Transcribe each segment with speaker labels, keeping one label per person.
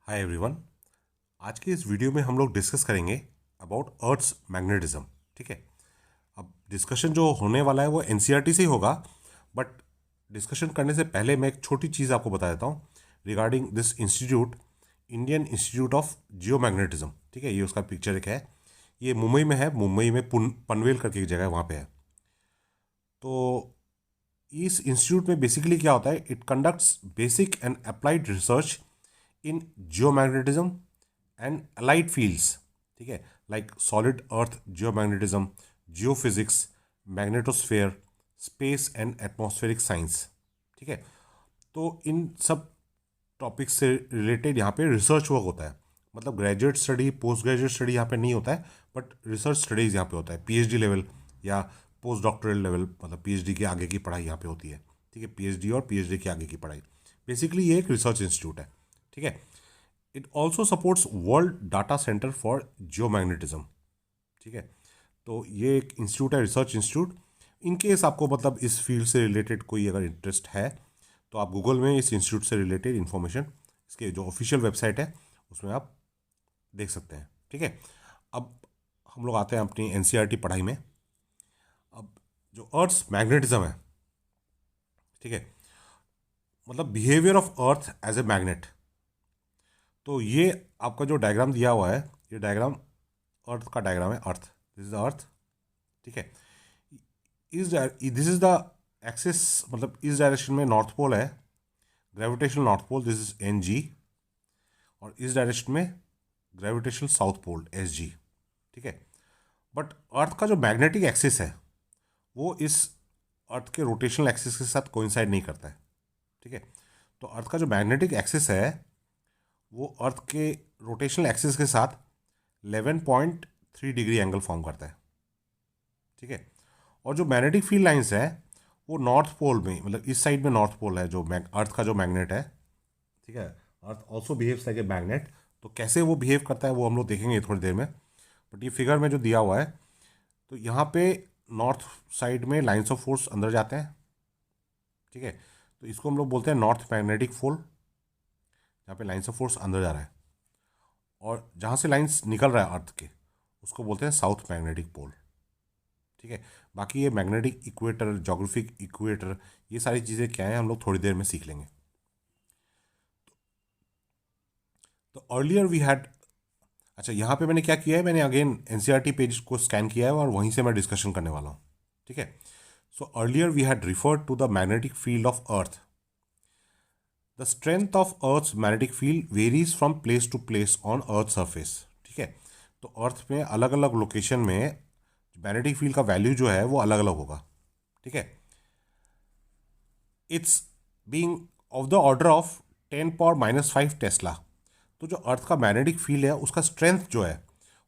Speaker 1: Hi everyone. आज के इस वीडियो में हम लोग डिस्कस करेंगे अबाउट अर्थ्स मैग्नेटिज्म। ठीक है, अब डिस्कशन जो होने वाला है वो एनसीईआरटी से ही होगा, बट डिस्कशन करने से पहले मैं एक छोटी चीज़ आपको बता देता हूँ regarding this institute, Indian institute of geo magnetism. ठीक है, ये उसका पिक्चर एक है, ये मुंबई में है, मुंबई में पनवेल करके एक जगह है, वहाँ पे है। तो इस इंस्टीट्यूट में बेसिकली क्या होता है, it conducts basic and applied research in geomagnetism and allied fields. ठीक है, like solid earth geomagnetism, geophysics, magnetosphere, space and atmospheric science. ठीक है, तो इन सब टॉपिक्स से रिलेटेड यहाँ पे रिसर्च वर्क होता है। मतलब graduate study, post graduate study यहाँ पे नहीं होता है, बट रिसर्च स्टडीज़ यहाँ पे होता है। पीएचडी लेवल या पोस्ट डॉक्टरल लेवल, मतलब पीएचडी के आगे की पढ़ाई यहाँ पे होती है। ठीक है, पीएचडी और पीएचडी के आगे की पढ़ाई, बेसिकली ये एक रिसर्च इंस्टीट्यूट है। ठीक है, it also supports world data centre for geomagnetism. ठीक है, तो ये एक इंस्टीट्यूट है, रिसर्च इंस्टीट्यूट। इन केस आपको मतलब इस फील्ड से रिलेटेड कोई अगर इंटरेस्ट है तो आप गूगल में इस इंस्टीट्यूट से रिलेटेड इन्फॉर्मेशन, इसके जो ऑफिशियल वेबसाइट है उसमें आप देख सकते हैं। ठीक है, अब हम लोग आते हैं अपनी एनसीईआरटी पढ़ाई में। अब जो अर्थ्स मैग्नेटिज्म है, ठीक है, मतलब behaviour of earth as a magnet. तो ये आपका जो डायग्राम दिया हुआ है, ये डायग्राम अर्थ का डायग्राम है। अर्थ, दिस इज द अर्थ। ठीक है, इस दिस इज द एक्सिस, मतलब इस डायरेक्शन में नॉर्थ पोल है, gravitational north pole, this is N G, और इस डायरेक्शन में gravitational south pole S G. ठीक है, बट अर्थ का जो मैग्नेटिक एक्सिस है वो इस अर्थ के रोटेशनल एक्सिस के साथ कोइंसाइड नहीं करता है। ठीक है, तो अर्थ का जो मैग्नेटिक एक्सिस है वो अर्थ के रोटेशनल एक्सिस के साथ 11.3 डिग्री एंगल फॉर्म करता है। ठीक है, और जो मैग्नेटिक फील्ड लाइंस है वो नॉर्थ पोल में, मतलब इस साइड में नॉर्थ पोल है जो अर्थ का जो मैग्नेट है। ठीक है, earth also behaves like a magnet. तो कैसे वो बिहेव करता है वो हम लोग देखेंगे थोड़ी देर में, बट ये फिगर में जो दिया हुआ है, तो यहाँ पे नॉर्थ साइड में लाइन्स ऑफ फोर्स अंदर जाते हैं। ठीक है, तो इसको हम लोग बोलते हैं नॉर्थ मैग्नेटिक पोल, जहाँ पे लाइन्स ऑफ फोर्स अंदर जा रहा है, और जहाँ से लाइन्स निकल रहा है अर्थ के उसको बोलते हैं साउथ मैग्नेटिक पोल। ठीक है, बाकी ये मैग्नेटिक इक्वेटर, जोग्राफिक इक्वेटर, ये सारी चीज़ें क्या हैं हम लोग थोड़ी देर में सीख लेंगे। तो अर्लियर वी हैड, अच्छा यहाँ पे मैंने क्या किया है, मैंने अगेन एनसीईआरटी पेज को स्कैन किया है और वहीं से मैं डिस्कशन करने वाला हूँ। ठीक है, so earlier we had referred to the magnetic field of earth. The strength of earth's magnetic field varies from place to place on earth surface. ठीक है, तो अर्थ में अलग अलग लोकेशन में मैग्नेटिक फील्ड का वैल्यू जो है वो अलग अलग होगा। ठीक है, it's being of the order of 10⁻⁵ Tesla. तो जो अर्थ का मैग्नेटिक फील्ड है उसका स्ट्रेंथ जो है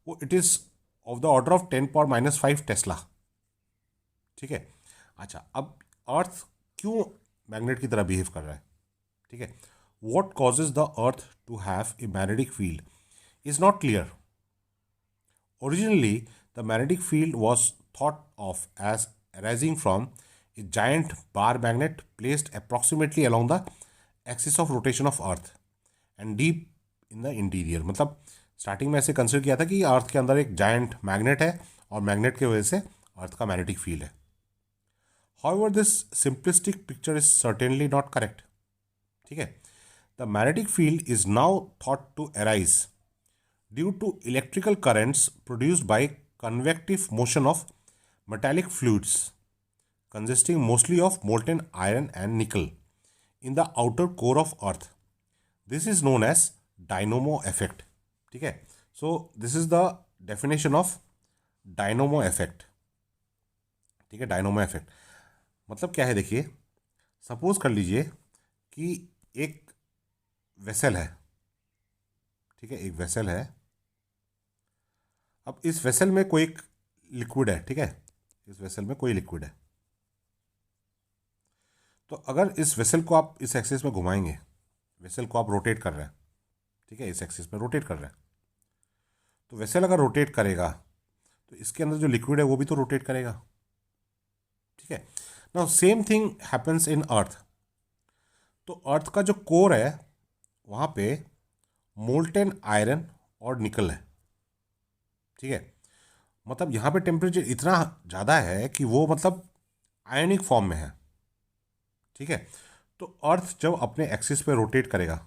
Speaker 1: वो it is of the order of 10⁻⁵ Tesla. ठीक है, अच्छा अब अर्थ क्यों मैग्नेट की तरह बिहेव कर रहा है? ठीक है, what causes the earth to have a magnetic field is not clear. Originally the magnetic field was thought of as arising from a giant bar magnet placed approximately along the axis of rotation of earth and deep in the interior। मतलब starting में ऐसे consider किया था कि अर्थ के अंदर एक giant magnet है और मैग्नेट की वजह से अर्थ का मैग्नेटिक फील्ड है। However this simplistic picture is certainly not correct. ठीक है, the magnetic field is now thought to arise due to electrical currents produced by convective motion of metallic fluids consisting mostly of molten iron and nickel in the outer core of earth. This is known as dynamo effect। ठीक है, so this is the definition of dynamo effect। ठीक है, dynamo effect मतलब क्या है, देखिए suppose कर लीजिए कि एक वेसल है। ठीक है, एक वेसल है, अब इस वेसल में कोई एक लिक्विड है। ठीक है, इस वेसल में कोई लिक्विड है, तो अगर इस वेसल को आप इस एक्सिस में घुमाएंगे, वेसल को आप रोटेट कर रहे हैं, ठीक है, इस एक्सिस में रोटेट कर रहे हैं, तो वेसल अगर रोटेट करेगा तो इसके अंदर जो लिक्विड है वो भी तो रोटेट करेगा। ठीक है, now same thing happens in earth. तो अर्थ का जो कोर है वहाँ पे मोल्टेन आयरन और निकल है, ठीक है। मतलब यहाँ पे टेम्परेचर इतना ज़्यादा है कि वो मतलब आयनिक फॉर्म में है, ठीक है। तो अर्थ जब अपने एक्सिस पे रोटेट करेगा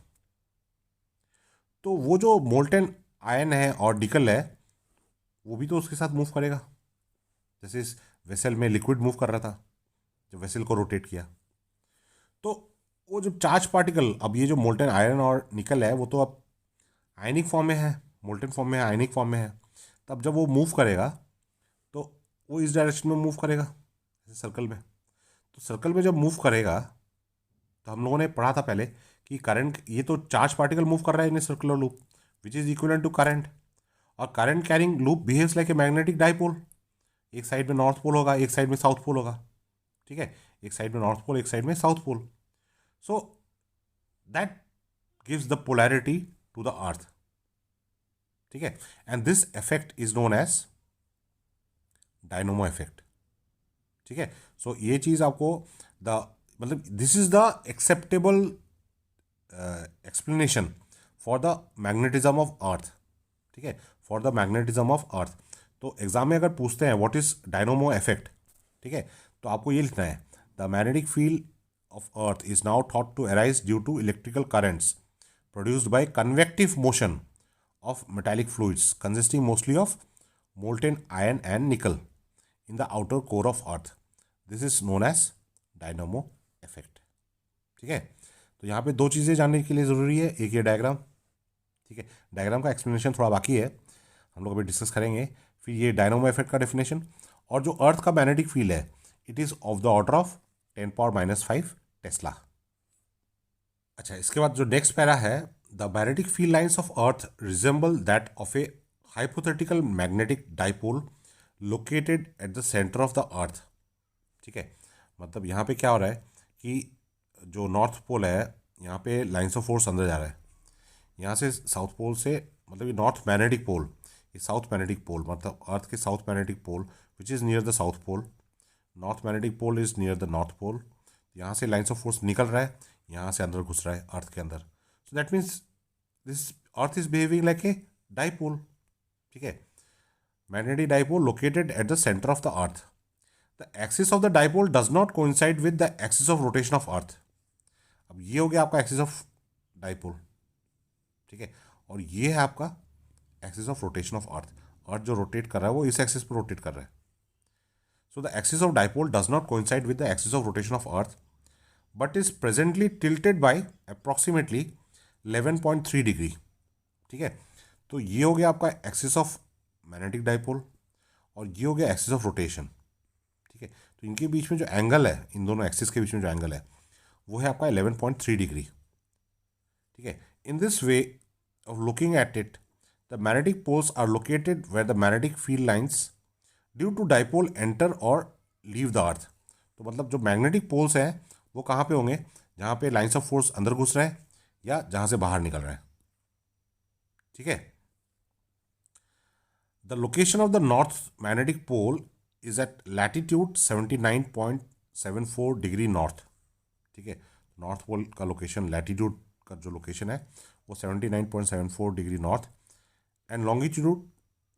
Speaker 1: तो वो जो मोल्टेन आयन है और निकल है वो भी तो उसके साथ मूव करेगा, जैसे इस वेसल में लिक्विड मूव कर रहा था जब वेसल को रोटेट किया। तो वो जो चार्ज पार्टिकल, अब ये जो मोल्टेन आयरन और निकल है वो तो अब आयनिक फॉर्म में है, मोल्टेन फॉर्म में है, आयनिक फॉर्म में है। तब जब वो मूव करेगा तो वो इस डायरेक्शन में मूव करेगा, जैसे सर्कल में। तो सर्कल में जब मूव करेगा तो हम लोगों ने पढ़ा था पहले कि करंट, ये तो चार्ज पार्टिकल मूव कर रहा है in circular loop which is equivalent to current, और current carrying loop behaves like a magnetic dipole. एक साइड में नॉर्थ पोल होगा, एक साइड में साउथ पोल होगा, ठीक है। एक साइड में नॉर्थ पोल, एक साइड में south pole. So that gives the polarity to the earth, ठीक है। And this effect is known as dynamo effect, ठीक है। सो ये चीज आपको द मतलब this is the acceptable explanation for the magnetism of earth, ठीक है, for the magnetism of earth. तो एग्जाम में अगर पूछते हैं व्हाट इज डायनोमो इफेक्ट, ठीक है, तो आपको ये लिखना है the magnetic field of earth is now thought to arise due to electrical currents produced by convective motion of metallic fluids consisting mostly of molten iron and nickel in the outer core of earth. This is known as dynamo effect, ठीक है। तो यहाँ पे दो चीज़ें जानने के लिए ज़रूरी है, एक ये डायग्राम, ठीक है। डायग्राम का एक्सप्लेनेशन थोड़ा बाकी है, हम लोग अभी डिस्कस करेंगे। फिर ये डायनोमो इफेक्ट का डेफिनेशन, और जो अर्थ का मैग्नेटिक फील्ड है it is of the order of 10⁻⁵ Tesla. अच्छा, इसके बाद जो नेक्स्ट पैरा है, the magnetic field lines of earth resemble that of A hypothetical magnetic dipole located at the centre of the earth, ठीक है। मतलब यहाँ पे क्या हो रहा है कि जो नॉर्थ पोल है यहाँ पे लाइंस ऑफ फोर्स अंदर जा रहा है, यहाँ से साउथ पोल से, मतलब ये नॉर्थ मैग्नेटिक पोल, ये साउथ मैग्नेटिक पोल, मतलब अर्थ के south magnetic pole which is near the south pole, north magnetic pole is near the north pole. यहाँ से लाइन्स ऑफ फोर्स निकल रहा है, यहाँ से अंदर घुस रहा है अर्थ के अंदर। So that means this earth is behaving like a dipole, ठीक है, magnetic dipole located at the centre of the earth. The axis of the dipole does not coincide with the axis of rotation of अर्थ। अब ये हो गया आपका axis of dipole, ठीक है, और ये है आपका axis of rotation of earth. Earth जो रोटेट कर रहा है वो इस एक्सिस पर रोटेट कर रहा है। So the axis of dipole does not coincide with the axis of rotation of earth but is presently tilted by approximately 11.3 degree, ठीक है। तो ये हो गया आपका एक्सिस ऑफ मैग्नेटिक डाइपोल और ये हो गया एक्सिस ऑफ रोटेशन, ठीक है। तो इनके बीच में जो एंगल है, इन दोनों एक्सिस के बीच में जो एंगल है वो है आपका 11.3 डिग्री, ठीक है। In this way of looking at it, the magnetic poles are located where the magnetic field lines due to dipole enter और लीव द अर्थ। तो मतलब जो मैग्नेटिक पोल्स हैं वो कहाँ पे होंगे, जहाँ पे लाइंस ऑफ फोर्स अंदर घुस रहे हैं या जहाँ से बाहर निकल रहे हैं, ठीक है। The location of the north magnetic pole is at latitude 79.74 degree north, ठीक है। नॉर्थ पोल का लोकेशन, लैटिट्यूड का जो लोकेशन है वो 79.74 degree north and longitude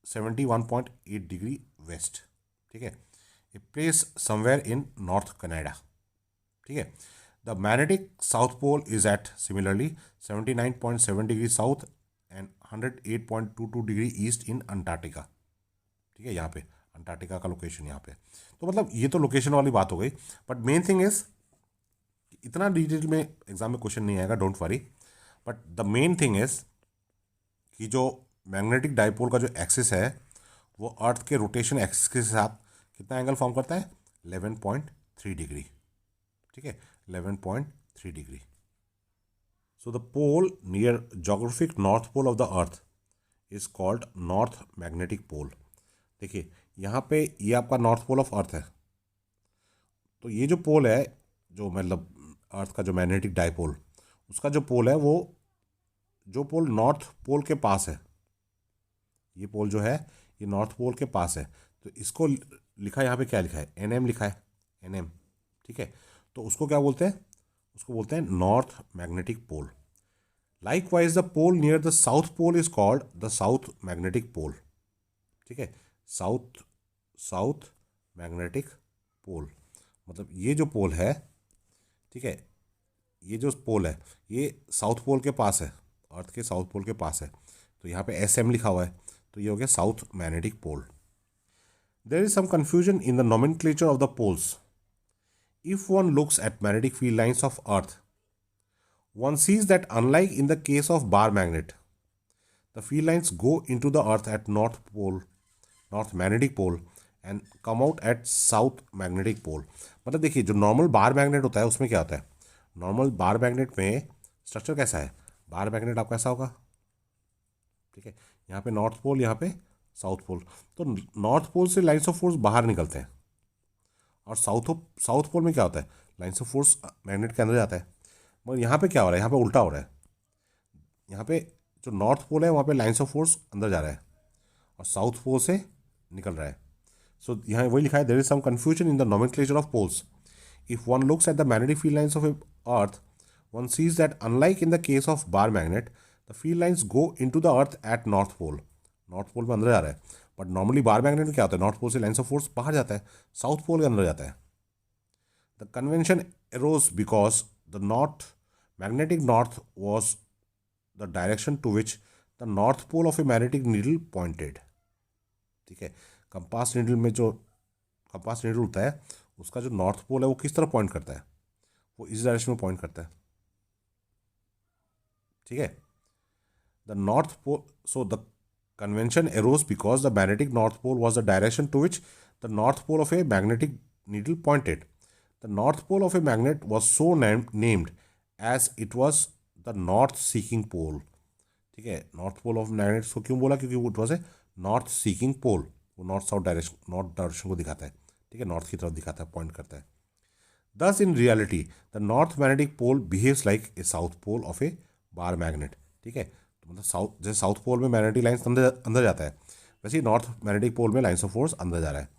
Speaker 1: 71.8 degree west, ठीक है। A place somewhere in north Canada, ठीक है। The magnetic south pole is at similarly 79.7 degree south and 108.22 degree east in Antarctica, ठीक है। यहाँ पे अंटार्कटिका का लोकेशन यहाँ पे। तो मतलब ये तो लोकेशन वाली बात हो गई, बट मेन थिंग इज इतना डिटेल में एग्जाम में क्वेश्चन नहीं आएगा, don't worry. But the main thing is कि जो मैग्नेटिक डाइपोल का जो एक्सिस है वो अर्थ के रोटेशन एक्सिस के साथ कितना एंगल फॉर्म करता है, 11.3 डिग्री, ठीक है, 11.3 degree. So the pole near geographic north pole of the earth is called north magnetic pole. देखिए यहाँ पे ये आपका नॉर्थ पोल ऑफ अर्थ है, तो ये जो पोल है, जो मतलब अर्थ का जो मैग्नेटिक डाइपोल, उसका जो पोल है वो जो पोल नॉर्थ पोल के पास है, ये पोल जो है ये नॉर्थ पोल के पास है, तो इसको लिखा यहाँ पे क्या लिखा है, NM लिखा है, NM, ठीक है। तो उसको क्या बोलते हैं, उसको बोलते हैं north magnetic pole. Likewise, the pole near the south pole is called the south magnetic pole. ठीक है, साउथ मैग्नेटिक पोल, मतलब ये जो पोल है, ठीक है, ये जो पोल है ये साउथ पोल के पास है, अर्थ के साउथ पोल के पास है, तो यहाँ पे SM लिखा हुआ है, तो ये हो गया south magnetic pole. There is some confusion in the nomenclature of the poles. If one looks at magnetic field lines of earth, one sees that unlike in the case of bar magnet, the field lines go into the earth at north magnetic pole and come out at south magnetic pole. मतलब देखिए, जो normal bar magnet होता है उसमें क्या होता है, normal bar magnet में स्ट्रक्चर कैसा है, बार मैग्नेट आपका ऐसा होगा, ठीक है, यहाँ पे नॉर्थ पोल, यहाँ पे साउथ पोल, तो नॉर्थ पोल से लाइन्स ऑफ फोर्स बाहर निकलते हैं, और साउथ पोल में क्या होता है, लाइन्स ऑफ फोर्स मैग्नेट के अंदर जाता है. मगर यहाँ पे क्या हो रहा है, यहाँ पे उल्टा हो रहा है, यहाँ पे जो नॉर्थ पोल है वहाँ पे लाइन्स ऑफ फोर्स अंदर जा रहा है और साउथ पोल से निकल रहा है. सो यहाँ वही लिखा है, there is some confusion in the nomenclature of poles. If one looks at the magnetic field lines of earth, one sees that unlike in the case of bar magnet, the field lines go into the earth at north pole. North pole में अंदर जा रहा है, but normally bar magnet में क्या होता है, north pole से लाइन्स ऑफ फोर्स बाहर जाता है, साउथ पोल के अंदर जाता है. The convention arose because the magnetic north was the direction to which the north pole of a magnetic needle pointed. ठीक है, कंपास नीडल में जो कंपास नीडल होता है उसका जो नॉर्थ पोल है वो किस तरफ पॉइंट करता है, वो इस डायरेक्शन में पॉइंट करता है. ठीक है, the north pole, so the convention arose because the magnetic north pole was the direction to which the north pole of a magnetic needle pointed. The north pole of a magnet was so named as it was the north seeking pole. ठीक है, north pole of magnet को क्यों बोला, क्योंकि it was a north seeking pole, वो north south direction, north direction को दिखाता है, ठीक है, नॉर्थ की तरफ दिखाता है, पॉइंट करता है. Thus in reality the north magnetic pole behaves like a south pole of a bar magnet. ठीक है, तो मतलब साउथ, जैसे साउथ पोल में मैग्नेटिक लाइन्स अंदर जाता है, वैसे ही नॉर्थ मैग्नेटिक पोल में लाइन्स ऑफ फोर्स अंदर जा रहा है.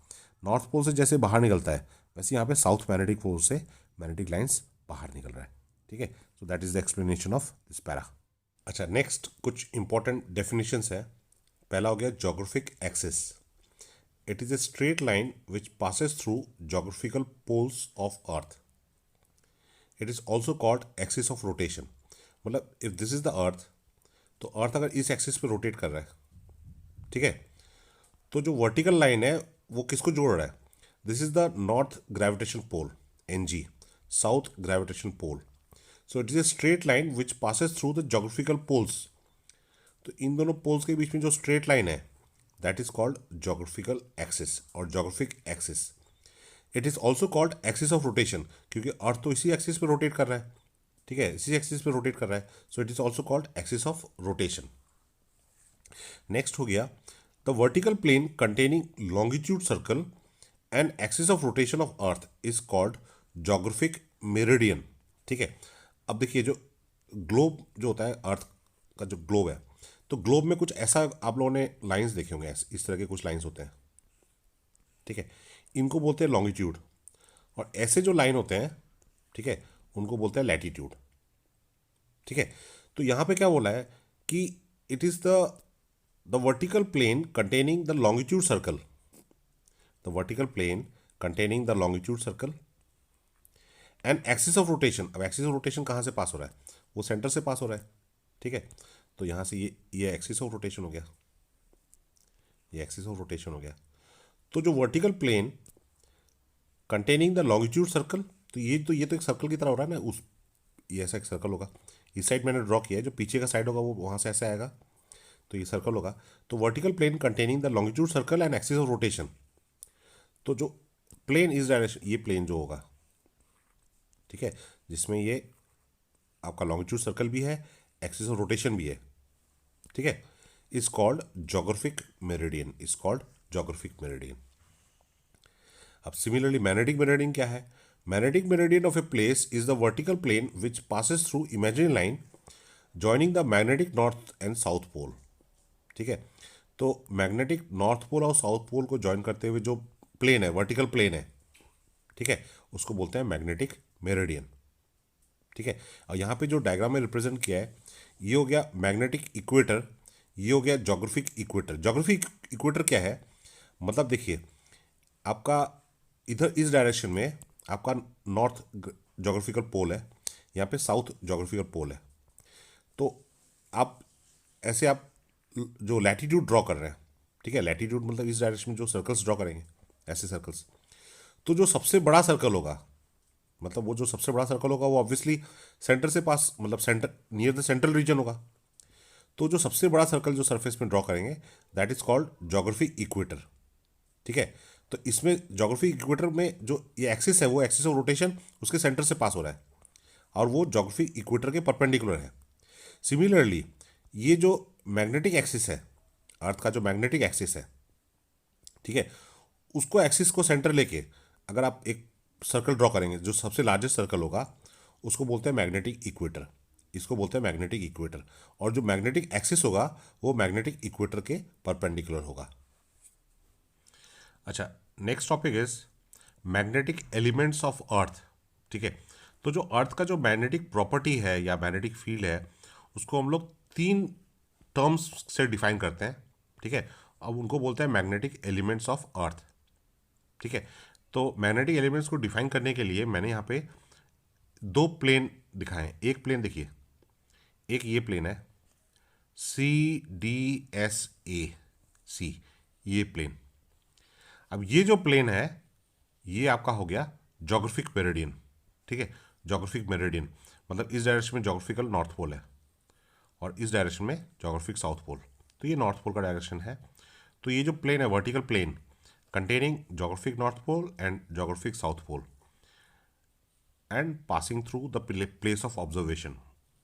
Speaker 1: नॉर्थ पोल से जैसे बाहर निकलता है वैसे यहाँ पे साउथ मैग्नेटिक पोल से मैग्नेटिक लाइन्स बाहर निकल रहा है. ठीक है, so that is the explanation of this para. अच्छा, नेक्स्ट कुछ इंपॉर्टेंट डेफिनेशंस है. पहला हो गया geographic axis. It is a straight line which passes through geographical poles of earth. It is also called axis of rotation. मतलब if this is the earth, तो earth अगर इस एक्सिस पे रोटेट कर रहा है, ठीक है, तो जो वर्टिकल लाइन है वो किसको जोड़ रहा है, this is the north gravitation pole NG, south gravitation pole. So it is a straight line which passes through the geographical poles. तो इन दोनों पोल्स के बीच में जो स्ट्रेट लाइन है that is called geographical axis और geographic axis. It is also called axis of rotation, क्योंकि अर्थ तो इसी एक्सिस पे रोटेट कर रहा है, ठीक है, इसी एक्सिस पे रोटेट कर रहा है. So it is also called axis of rotation. Next हो गया the vertical plane containing longitude circle and axis of rotation of earth is called geographic meridian. ठीक है, अब देखिए जो ग्लोब जो होता है, अर्थ का जो ग्लोब है, तो ग्लोब में कुछ ऐसा आप लोगों ने लाइंस देखे होंगे, इस तरह के कुछ लाइंस होते हैं, ठीक है, इनको बोलते हैं लॉन्गिट्यूड. और ऐसे जो लाइन होते हैं, ठीक है, उनको बोलते हैं लैटिट्यूड. ठीक है, तो यहाँ पे क्या बोला है कि it is the vertical plane containing the longitude circle, the vertical plane containing the longitude circle and axis of rotation. अब एक्सिस ऑफ रोटेशन कहाँ से पास हो रहा है, वो सेंटर से पास हो रहा है. ठीक है, तो यहाँ से ये एक्सिस ऑफ रोटेशन हो गया, ये एक्सिस ऑफ रोटेशन हो गया. तो जो vertical plane containing the longitude circle, तो ये तो एक सर्कल की तरह हो रहा है ना, उस ये ऐसा एक सर्कल होगा, इस साइड मैंने ड्रॉ किया है, जो पीछे का साइड होगा वो वहाँ से ऐसे आएगा, तो ये सर्कल होगा. तो vertical plane containing the longitude circle and axis of rotation. तो जो प्लेन इस डायरेक्शन, ये प्लेन जो होगा, ठीक है, जिसमें ये आपका लॉन्गिट्यूड सर्कल भी है, एक्सिस ऑफ रोटेशन भी है, ठीक है, is called geographic meridian, is called geographic meridian. अब सिमिलरली मैग्नेटिक मेरिडियन क्या है, magnetic meridian of a place is the vertical plane which passes through imaginary line joining the magnetic north and south pole. ठीक है, तो magnetic north पोल और south pole को join करते हुए जो प्लेन है, वर्टिकल प्लेन है, ठीक है, उसको बोलते हैं मैग्नेटिक मेरिडियन. ठीक है, और यहाँ पे जो डायग्राम में रिप्रेजेंट किया है, ये हो गया मैग्नेटिक इक्वेटर, ये हो गया जोग्राफिक इक्वेटर। जोग्राफिक इक्वेटर क्या है, मतलब देखिए आपका इधर इस डायरेक्शन में आपका नॉर्थ जोग्राफिकल पोल है, यहाँ पे साउथ जोग्राफिकल पोल है। तो आप ऐसे आप जो लैटिट्यूड ड्रॉ कर रहे हैं, ठीक है, लैटिट्यूड मतलब इस डायरेक्शन में जो सर्कल्स ड्रॉ करेंगे, ऐसे सर्कल्स, तो जो सबसे बड़ा सर्कल होगा, मतलब वो जो सबसे बड़ा सर्कल होगा वो ऑब्वियसली सेंटर से पास, मतलब centre near the central region होगा। तो जो सबसे बड़ा सर्कल जो सरफेस में ड्रॉ करेंगे that is called geographic equator, ठीक है। तो इसमें जोग्राफिक इक्वेटर में जो ये एक्सिस है वो एक्सिस ऑफ रोटेशन उसके सेंटर से पास हो रहा है और वो जोग्राफिक इक्वेटर के परपेंडिकुलर है। सिमिलरली ये जो मैग्नेटिक एक्सिस है, अर्थ का जो मैग्नेटिक एक्सिस है, ठीक है, उसको एक्सिस को सेंटर लेके अगर आप एक सर्कल ड्रॉ करेंगे, जो सबसे लार्जेस्ट सर्कल होगा उसको बोलते हैं मैग्नेटिक इक्वेटर, इसको बोलते हैं मैग्नेटिक इक्वेटर। और जो मैग्नेटिक एक्सिस होगा वो मैग्नेटिक इक्वेटर के परपेंडिकुलर होगा। अच्छा, next topic is magnetic elements of earth, ठीक है। तो जो अर्थ का जो मैग्नेटिक प्रॉपर्टी है या मैग्नेटिक फील्ड है उसको हम लोग 3 टर्म्स से डिफाइन करते हैं, ठीक है। अब उनको बोलते हैं मैग्नेटिक एलिमेंट्स ऑफ अर्थ, ठीक है। तो मैग्नेटिक एलिमेंट्स को डिफाइन करने के लिए मैंने यहाँ पे 2 प्लेन दिखाए। एक प्लेन देखिए, एक ये प्लेन है CDSAC, ये प्लेन। अब ये जो प्लेन है ये आपका हो गया जोग्राफिक मेरिडियन, ठीक है। जोग्राफिक मेरिडियन मतलब इस डायरेक्शन में जोग्राफिकल नॉर्थ पोल है और इस डायरेक्शन में जोग्राफिक साउथ पोल, तो ये नॉर्थ पोल का डायरेक्शन है। तो ये जो प्लेन है vertical plane containing geographic north pole and geographic south pole and passing through the place of observation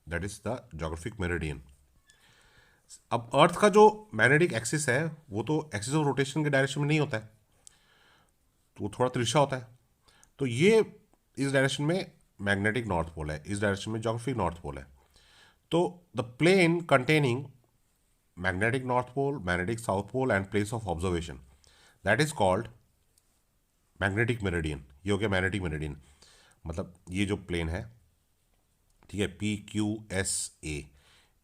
Speaker 1: that is the geographic meridian. अब अर्थ का जो मैग्नेटिक एक्सिस है वो तो एक्सिस ऑफ रोटेशन के डायरेक्शन में नहीं होता है, तो वो थोड़ा तिरछा होता है। तो ये इस डायरेक्शन में मैग्नेटिक नॉर्थ पोल है, इस डायरेक्शन में जोग्राफिक नॉर्थ पोल है। तो the plane containing magnetic north pole, magnetic south pole and place of observation that is called magnetic meridian. ये हो गया मैग्नेटिक मेरिडियन, मतलब ये जो प्लेन है, ठीक है,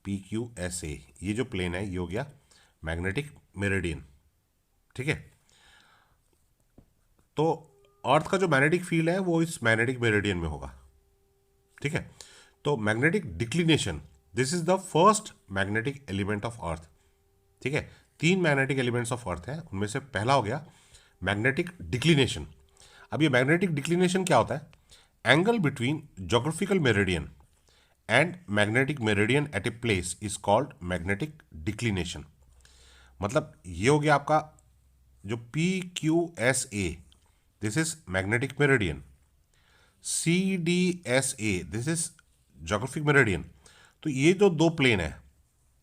Speaker 1: PQSA, ये जो प्लेन है ये हो गया मैग्नेटिक मेरिडियन, ठीक है। तो अर्थ का जो मैग्नेटिक फील्ड है वो इस मैग्नेटिक मेरिडियन में होगा, ठीक है। तो magnetic declination, this is the first magnetic element of earth, ठीक है। 3 मैग्नेटिक एलिमेंट्स ऑफ अर्थ हैं, उनमें से पहला हो गया मैग्नेटिक डिक्लिनेशन। अब ये मैग्नेटिक डिक्लिनेशन क्या होता है, angle between geographical meridian and magnetic meridian at a place is called magnetic declination. मतलब ये हो गया आपका जो PQSA, this is magnetic meridian, CDSA, this is geographic meridian. तो ये जो 2 प्लेन है,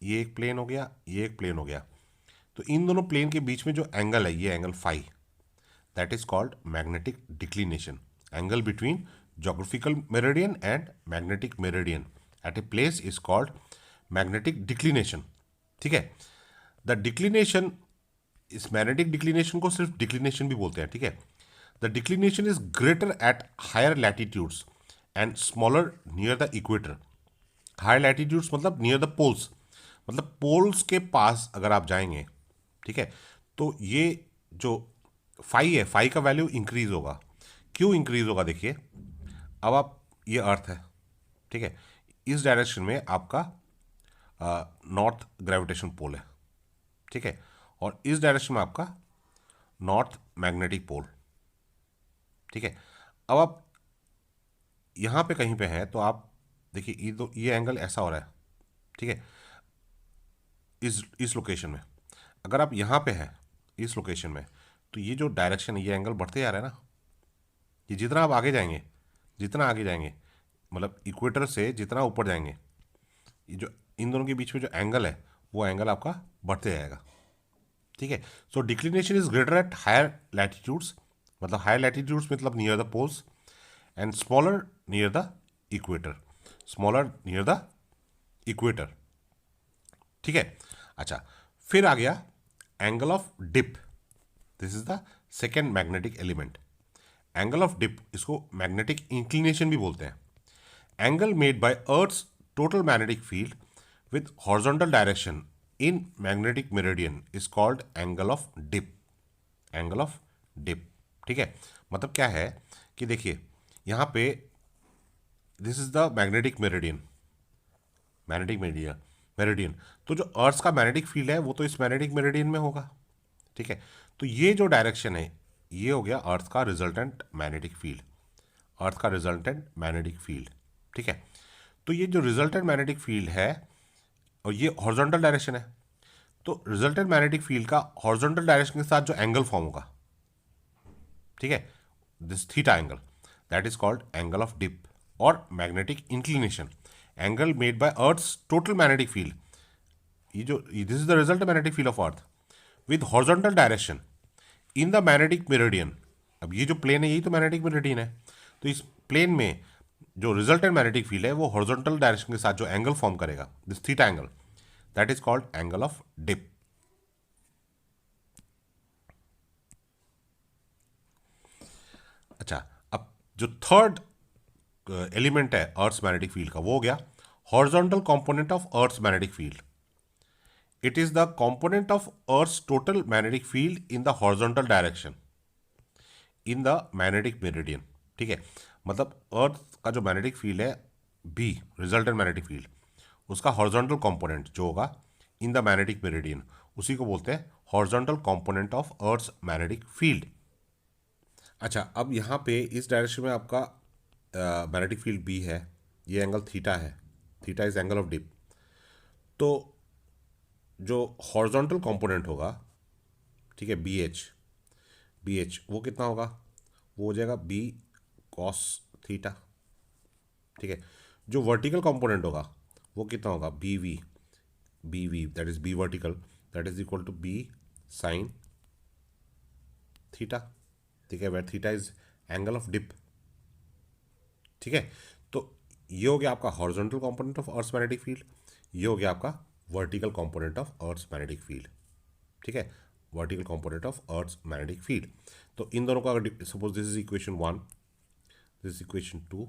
Speaker 1: ये एक प्लेन हो गया, ये एक प्लेन हो गया, तो इन दोनों प्लेन के बीच में जो एंगल है ये angle phi, that is called magnetic declination. Angle between geographical meridian and magnetic meridian at a place is called magnetic declination, ठीक है। द डिक्लिनेशन, इस मैग्नेटिक डिक्लिनेशन को सिर्फ डिक्लिनेशन भी बोलते हैं, ठीक है। The declination is greater at higher latitudes and smaller near the equator. Higher latitudes मतलब नियर द पोल्स, मतलब पोल्स के पास अगर आप जाएंगे, ठीक है, तो ये जो फाई है, फाई का वैल्यू इंक्रीज होगा। क्यों इंक्रीज होगा, देखिए अब आप, ये अर्थ है, ठीक है, इस डायरेक्शन में आपका नॉर्थ ग्रेविटेशन पोल है, ठीक है, और इस डायरेक्शन में आपका नॉर्थ मैग्नेटिक पोल, ठीक है। अब आप यहाँ पे कहीं पे है तो आप देखिए ये एंगल ऐसा हो रहा है, ठीक है, इस लोकेशन में। अगर आप यहाँ पे हैं इस लोकेशन में तो ये जो डायरेक्शन है ये एंगल बढ़ते जा रहा है ना, ये जितना आप आगे जाएंगे, जितना आगे जाएंगे मतलब इक्वेटर से जितना ऊपर जाएंगे, ये जो इन दोनों के बीच में जो एंगल है वो एंगल आपका बढ़ते जाएगा, ठीक है। So declination is greater at higher latitudes, मतलब हायर लैटिट्यूड्स मतलब near the poles, and smaller near the equator, smaller near the equator, ठीक है। अच्छा, फिर आ गया angle of dip, this is the second magnetic element. Angle of dip, इसको magnetic inclination भी बोलते हैं। Angle made by earth's total magnetic field with horizontal direction in magnetic meridian is called angle of dip. Angle of dip, ठीक है। मतलब क्या है कि देखिए यहाँ पे this is the magnetic meridian, magnetic meridian meridian तो जो अर्थ का मैग्नेटिक फील्ड है वो तो इस मैग्नेटिक मेरिडियन में होगा, ठीक है। तो ये जो डायरेक्शन है ये हो गया अर्थ का रिजल्टेंट मैग्नेटिक फील्ड, अर्थ का रिजल्टेंट मैग्नेटिक फील्ड, ठीक है। तो ये जो रिजल्टेंट मैग्नेटिक फील्ड है और ये हॉरिजॉन्टल डायरेक्शन है, तो रिजल्टेंट मैग्नेटिक फील्ड का हॉरिजॉन्टल डायरेक्शन के साथ जो एंगल फॉर्म होगा, ठीक है, this theta angle, that is called angle of dip और magnetic inclination, angle made by earth's total magnetic field. ये जो this is the result magnetic field of earth with horizontal direction in the magnetic meridian. अब ये जो plane है यही तो magnetic meridian है, तो इस प्लेन में जो रिजल्टेंट मैग्नेटिक फील्ड है वो हॉरिजॉन्टल डायरेक्शन के साथ जो एंगल फॉर्म करेगा, this theta angle, that is called angle of dip. अच्छा, अब जो थर्ड एलिमेंट है अर्थ्स मैग्नेटिक फील्ड का वो हो गया horizontal component of earth's magnetic field. It is the component of earth's total magnetic field in the horizontal direction in the magnetic meridian, ठीक है। मतलब अर्थ का जो मैग्नेटिक फील्ड है बी, रिजल्टेंट मैग्नेटिक फील्ड, उसका हॉरिजॉन्टल कंपोनेंट जो होगा इन the magnetic meridian उसी को बोलते हैं horizontal component of earth's magnetic field. अच्छा, अब यहाँ पे इस डायरेक्शन में आपका मैग्नेटिक फील्ड बी है, ये एंगल थीटा है, theta is angle of dip. तो जो हॉरिजॉन्टल कंपोनेंट होगा, ठीक है, बी एच वो कितना होगा, वो हो जाएगा बी कॉस थीटा, ठीक है। जो वर्टिकल कंपोनेंट होगा वो कितना होगा, B V that is B vertical, that is equal to B sine theta, ठीक है, where theta is angle of dip, ठीक है। तो ये हो गया आपका horizontal component of earth's magnetic field, ये हो गया आपका vertical component of earth's magnetic field, ठीक है, vertical component of earth's magnetic field. तो इन दोनों का अगर suppose this is equation 1, this is equation 2,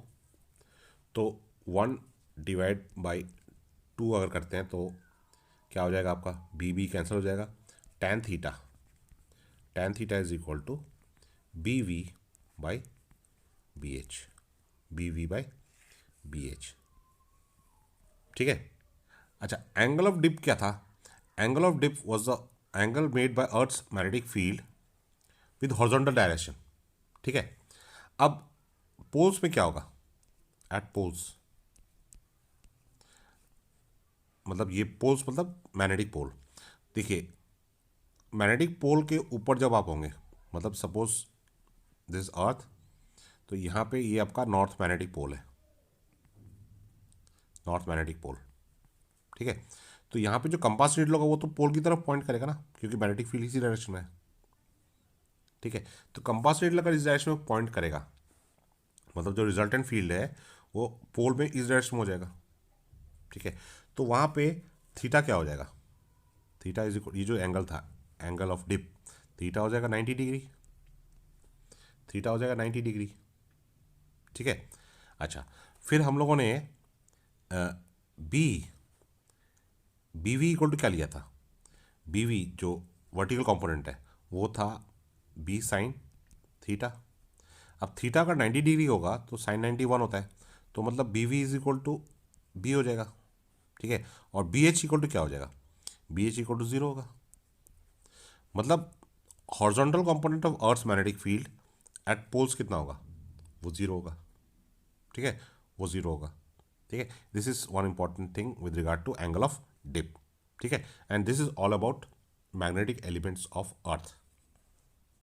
Speaker 1: तो 1 डिवाइड बाई 2 अगर करते हैं तो क्या हो जाएगा आपका, बी कैंसिल हो जाएगा, tan theta is equal to B V by B H, ठीक है। अच्छा, एंगल ऑफ डिप क्या था, angle of dip was the angle made by earth's magnetic field with horizontal direction, ठीक है। अब पोल्स में क्या होगा, एट पोल्स, मतलब ये पोल्स मतलब मैग्नेटिक पोल, देखिए मैग्नेटिक पोल के ऊपर जब आप होंगे, मतलब सपोज दिस अर्थ, तो यहाँ पे ये आपका नॉर्थ मैग्नेटिक पोल है, नॉर्थ मैग्नेटिक पोल, ठीक है। तो यहाँ पे जो कंपास नीडल होगा वो तो पोल की तरफ पॉइंट करेगा ना, क्योंकि मैग्नेटिक फील्ड इसी डायरेक्शन में है, ठीक है। तो कंपास नीडल अगर इस डायरेक्शन में पॉइंट करेगा, मतलब जो रिजल्टेंट फील्ड है वो पोल में इस डायरेक्शन में हो जाएगा, ठीक है। तो वहाँ पे थीटा क्या हो जाएगा, थीटा इज इक्वल, ये जो एंगल था एंगल ऑफ डिप, थीटा हो जाएगा 90 डिग्री, थीटा हो जाएगा 90 डिग्री, ठीक है। अच्छा, फिर हम लोगों ने बी वी इक्वल टू क्या लिया था, बी वी जो वर्टिकल कंपोनेंट है वो था बी साइन थीटा। अब थीटा अगर 90 डिग्री होगा तो साइन 91 होता है, तो मतलब B V is equal to B हो जाएगा, ठीक है। और बी एच इक्वल टू क्या हो जाएगा, बी एच इक्वल टू 0 होगा। मतलब horizontal component of earth's magnetic field at poles कितना होगा, वो 0 होगा, ठीक है, वो 0 होगा, ठीक है। This is one important thing with regard to angle of dip, ठीक है। And this is all about magnetic elements of earth.